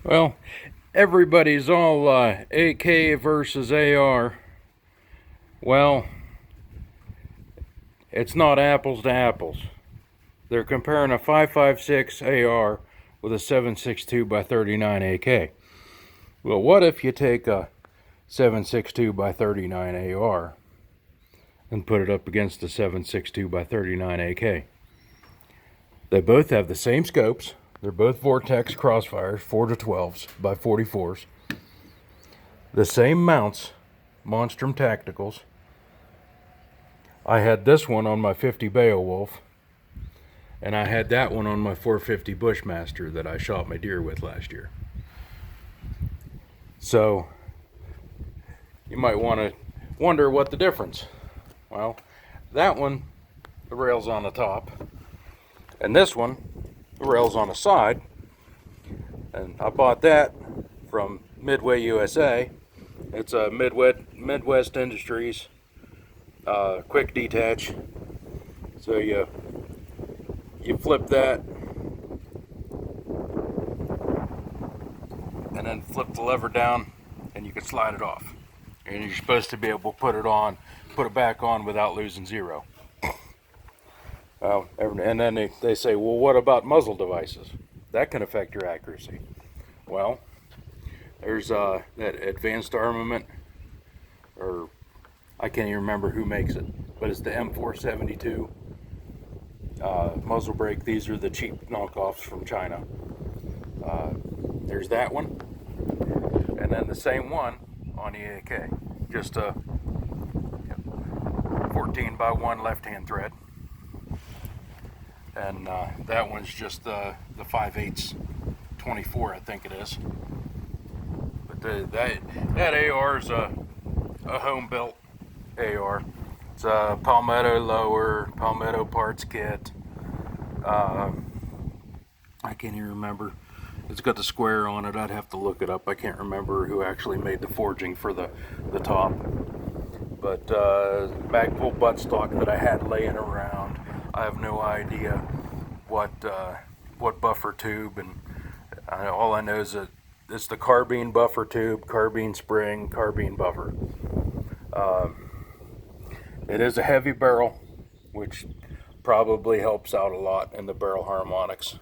Well, everybody's all AK versus AR. Well, it's not apples to apples. They're comparing a 5.56 AR with a 7.62 by 39 AK. Well, what if you take a 7.62 by 39 AR and put it up against a 7.62 by 39 AK? They both have the same scopes. They're both Vortex crossfires, 4 to 12s by 44s. The same mounts, Monstrum Tacticals. I had this one on my 50 Beowulf, and I had that one on my 450 Bushmaster that I shot my deer with last year. So, you might want to wonder what the difference. Well, that one, the rail's on the top, and this one, the rail's on the side. And I bought that from Midway USA. It's a Midwest Industries quick detach. So you flip that and then flip the lever down and you can slide it off. And you're supposed to be able to put it back on without losing zero. And then they say, well, what about muzzle devices? That can affect your accuracy. Well, there's that Advanced Armament, or I can't even remember who makes it, but it's the M472 Muzzle Break. These are the cheap knockoffs from China. There's that one, and then the same one on the AK, just a 14 by 1 left-hand thread, and that one's just the 5/8 24, I think it is. But that AR is a home-built AR. It's a Palmetto lower, Palmetto parts kit. I can't even remember. It's got the square on it. I'd have to look it up. I can't remember who actually made the forging for the top. But Magpul buttstock that I had laying around. I have no idea what buffer tube, and all I know is that it's the carbine buffer tube, carbine spring, carbine buffer. It is a heavy barrel, which probably helps out a lot in the barrel harmonics.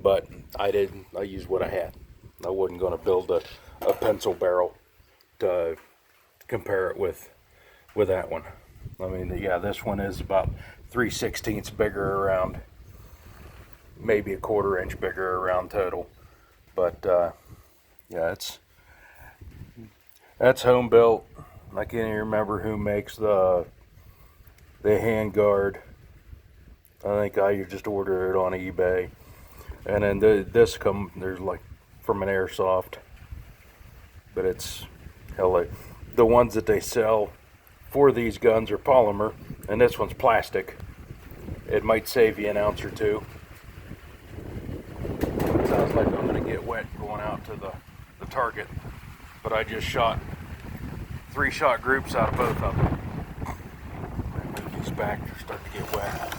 But I used what I had. I wasn't going to build a pencil barrel to compare it with that one. I mean, yeah, this one is about 3/16 bigger around, maybe a 1/4 inch bigger around total. But yeah, that's home built. I can't even remember who makes the handguard. I think I just ordered it on eBay. And then there's like from an airsoft, but it's hell. The ones that they sell for these guns are polymer, and this one's plastic. It might save you an ounce or two. It sounds like I'm gonna get wet going out to the target, but I just shot 3 shot groups out of both of them. Move these back, they're starting to get wet.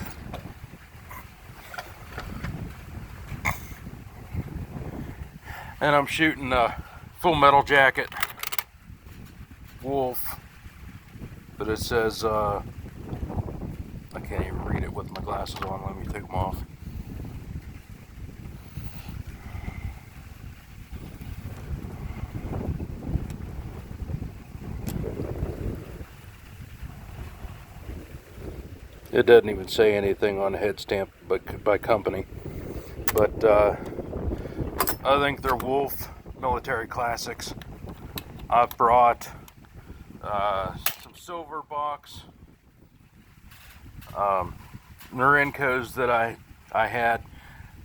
And I'm shooting a Full Metal Jacket Wolf, but it says, I can't even read it with my glasses on. Let me take them off. It doesn't even say anything on the head stamp by company, but I think they're Wolf military classics. I've brought some silver box Norenkos that I had.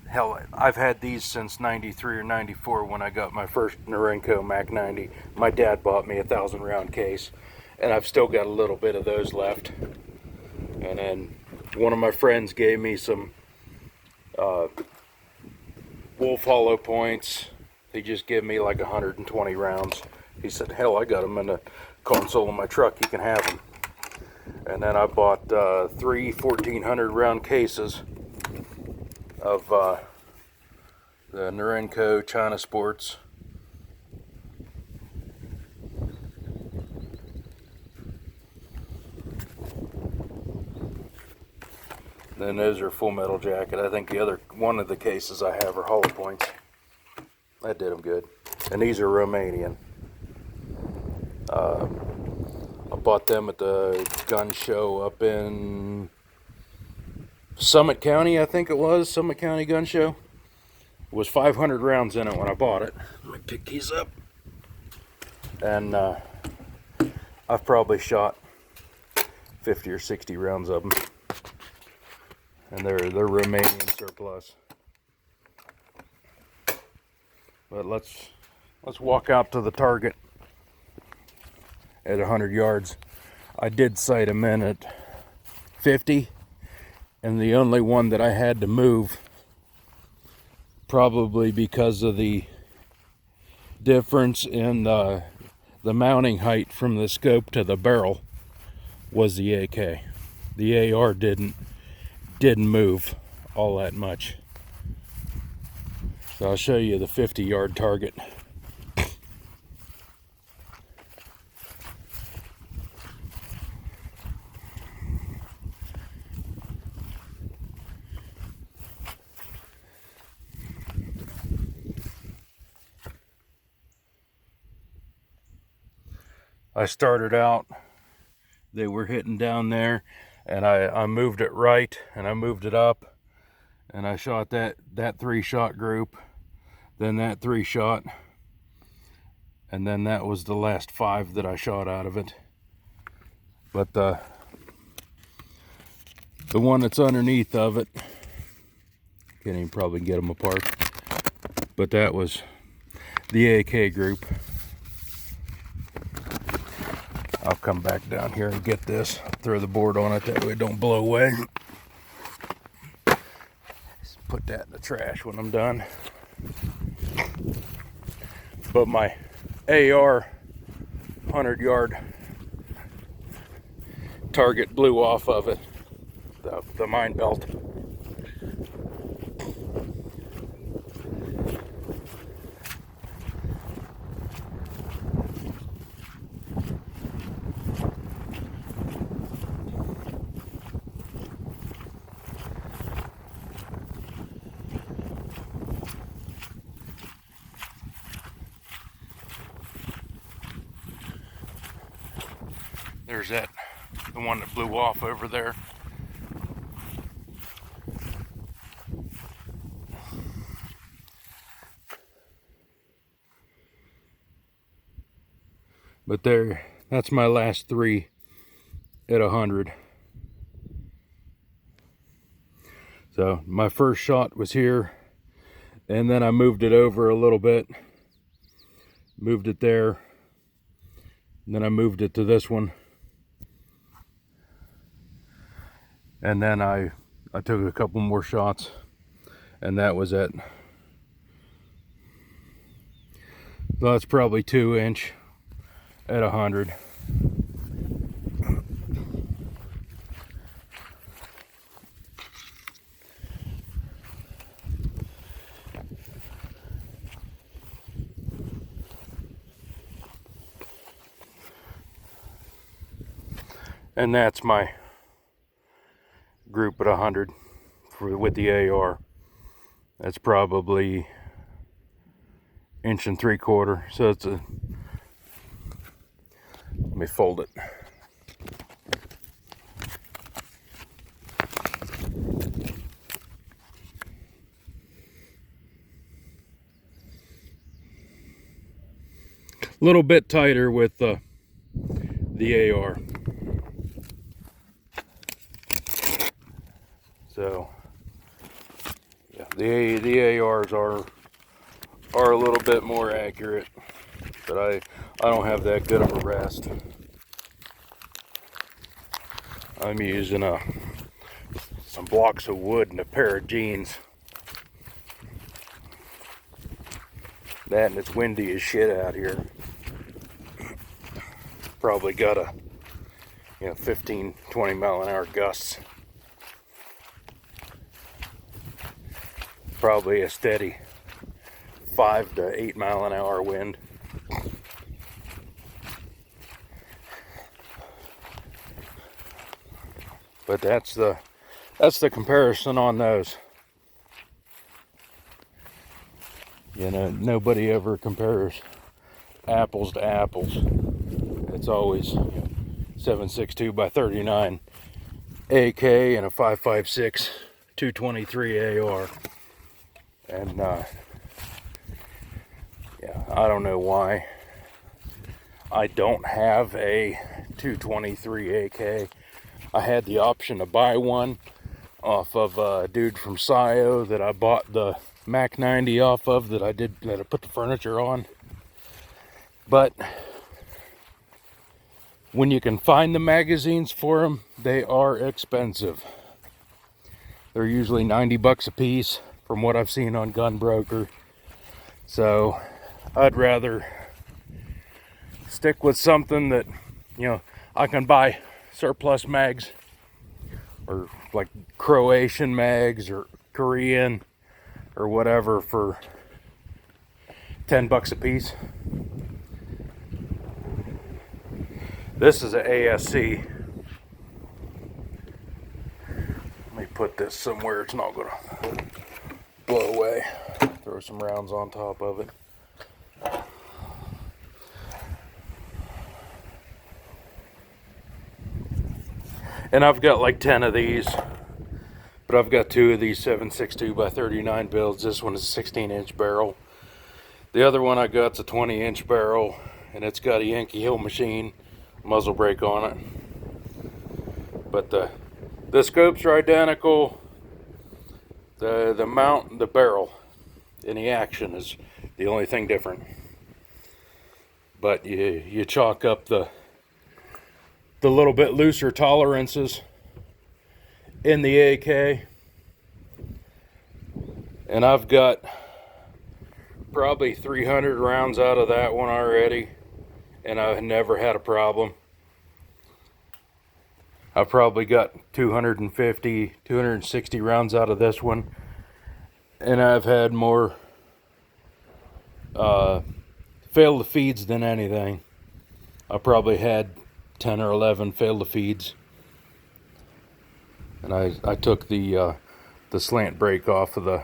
Hell, I've had these since 93 or 94 when I got my first Norenko Mac 90. My dad bought me a 1,000 round case, and I've still got a little bit of those left. And then one of my friends gave me some Wolf hollow points. He just gave me like 120 rounds. He said, hell, I got them in the console of my truck. You can have them. And then I bought 3 1,400 round cases of the Norinco China Sports. Then those are Full Metal Jacket. I think the other one of the cases I have are hollow points. That did them good. And these are Romanian. I bought them at the gun show up in Summit County, I think it was. Summit County Gun Show. It was 500 rounds in it when I bought it. Let me pick these up. And I've probably shot 50 or 60 rounds of them. And they're Romanian surplus. But let's walk out to the target at 100 yards. I did sight him in at 50, and the only one that I had to move, probably because of the difference in the mounting height from the scope to the barrel, was the AK. The AR didn't move all that much. So I'll show you the 50-yard target. I started out, they were hitting down there, and I moved it right, and I moved it up, and I shot that 3-shot group, then that 3-shot, and then that was the last 5 that I shot out of it. But the one that's underneath of it, can't even probably get them apart, but that was the AK group. I'll come back down here and get this, throw the board on it, that way it don't blow away. Just put that in the trash when I'm done. But my AR 100-yard target blew off of it, the mine belt. There's the one that blew off over there. But that's my last 3 at 100. So my first shot was here, and then I moved it over a little bit, moved it there, and then I moved it to this one. And then I took a couple more shots, and that was it. So that's probably 2-inch at 100. And that's my group at 100 with the AR. That's probably 1 3/4 inches. So it's let me fold it. A little bit tighter with the AR. So yeah, the ARs are a little bit more accurate, but I don't have that good of a rest. I'm using some blocks of wood and a pair of jeans. That, and it's windy as shit out here. Probably got a 15-20 mile an hour gusts. Probably a steady 5 to 8 mile an hour wind. But that's the comparison on those. You know, nobody ever compares apples to apples. It's always 7.62 by 39 AK and a 5.56 223 AR. And yeah, I don't know why I don't have a 223 AK. I had the option to buy one off of a dude from Scio that I bought the Mac 90 off of, that I put the furniture on. But when you can find the magazines for them, they are expensive. They're usually 90 bucks a piece from what I've seen on Gunbroker. So I'd rather stick with something that, you know, I can buy surplus mags, or like Croatian mags or Korean or whatever, for 10 bucks a piece. This is an ASC. Let me put this somewhere it's not gonna blow away. Throw some rounds on top of it. And I've got like 10 of these, but I've got 2 of these 7.62 by 39 builds. This one is a 16-inch barrel. The other one I got's a 20-inch barrel, and it's got a Yankee Hill machine muzzle brake on it. But the scopes are identical. The mount, the barrel, and the action is the only thing different. But you chalk up the little bit looser tolerances in the AK, and I've got probably 300 rounds out of that one already, and I've never had a problem. I've probably got 250, 260 rounds out of this one, and I've had more fail to feeds than anything. I probably had 10 or 11 fail to feeds, and I took the slant brake off of the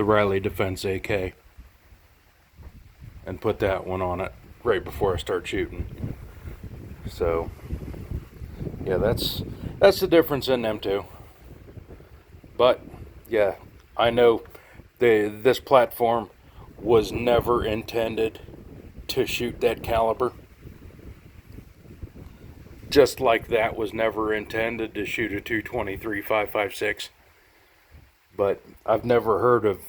Riley Defense AK and put that one on it right before I start shooting. So yeah, that's the difference in them two. But yeah, I know this platform was never intended to shoot that caliber. Just like that was never intended to shoot a 223 5.56. But I've never heard of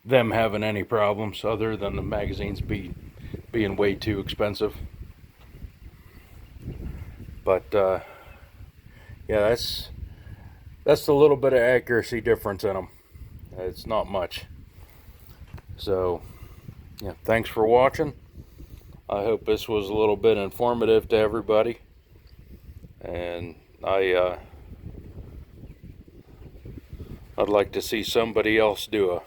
them having any problems other than the magazines being way too expensive. But yeah, that's a little bit of accuracy difference in them. It's not much. So yeah, thanks for watching. I hope this was a little bit informative to everybody. And I'd like to see somebody else do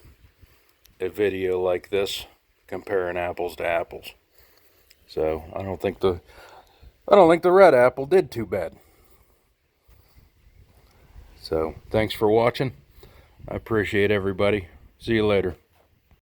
a video like this, comparing apples to apples. So I don't think the red apple did too bad. So thanks for watching. I appreciate everybody. See you later.